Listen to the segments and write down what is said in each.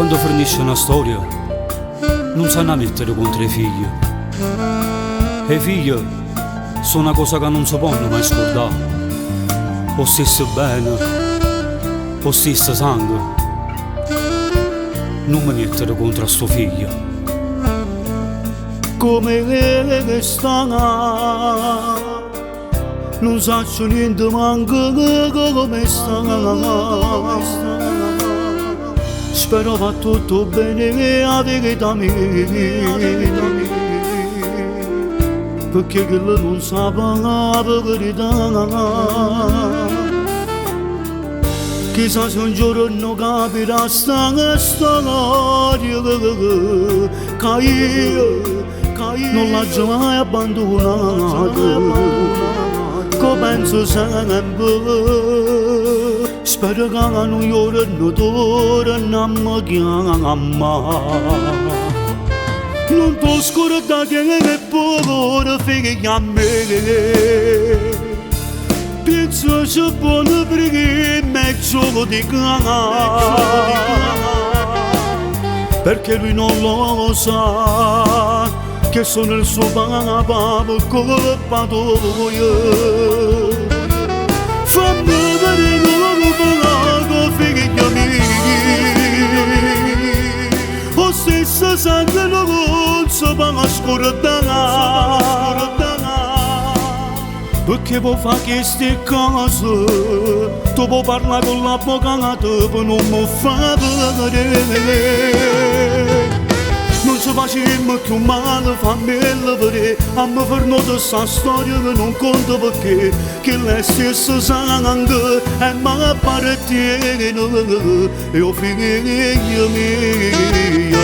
Quando finisce una storia non sanno mettere contro i figli. E i figli sono una cosa che non si possono mai scordare. O stesso bene, o stesso sangue. Non mi mettere contro sto figlio. Come sta, non so niente manco come sta. Spero va tutto bene a vita mia, perché quello non sa la verità. Chissà se un giorno capirà sta storia, che io non l'ho mai abbandonata, che penso sempre. Spero che non giorno torna a mi chiamare. Non ti scordare che è povero figlia a me. Penso c'è buono perché è meglio di cane, perché lui non lo sa che sono il suo papà per colpa tua. Fammi vedere come figlia mia, o stesso sangue non si può scordare, perché può fare queste cose, tu puoi parlare con l'avvocato per non mi far vedere. Non ci facciamo più male, fammi vedere, a me per noi questa storia che non conta perché, che lei stessa sangue e mi appartiene, io figlia mia.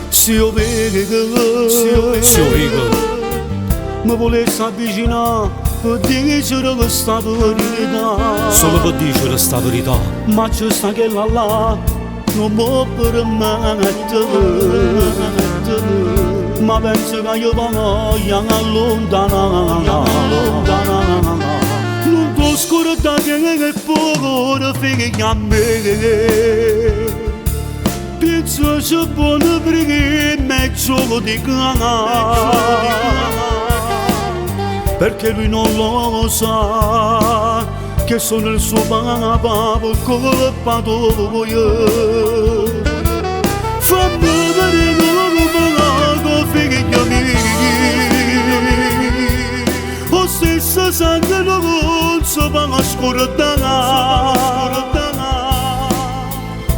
Se io vedo, mi volessi avvicinare per dire questa verità, solo per dire questa verità, ma c'è sta che là non può permettere, ma penso che io voglia allontanare. Non ti scordare che è povero figlia a me. Penso c'è buono perché è meglio di cane, perché lui non lo sa che sono il suo papà per colpa tua. Fammi vedere come figlia mia, o stesso sangue non si può scordare,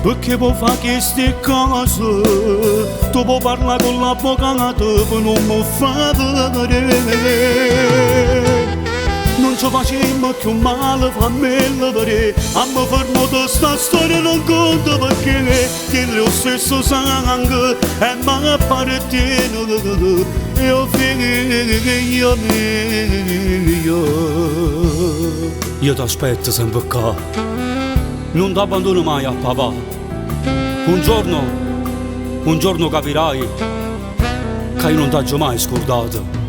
perché può fare queste cose, tu puoi parlare con l'avvocato per non mi far vedere. Non ci facciamo più male, fammi vedere, a me fermo questa storia non conta perché che lo stesso sangue e mi appartiene, io figlia mia. Io ti aspetto sempre qua, non ti abbandono mai a papà. Un giorno capirai che io non ti ho mai scordato.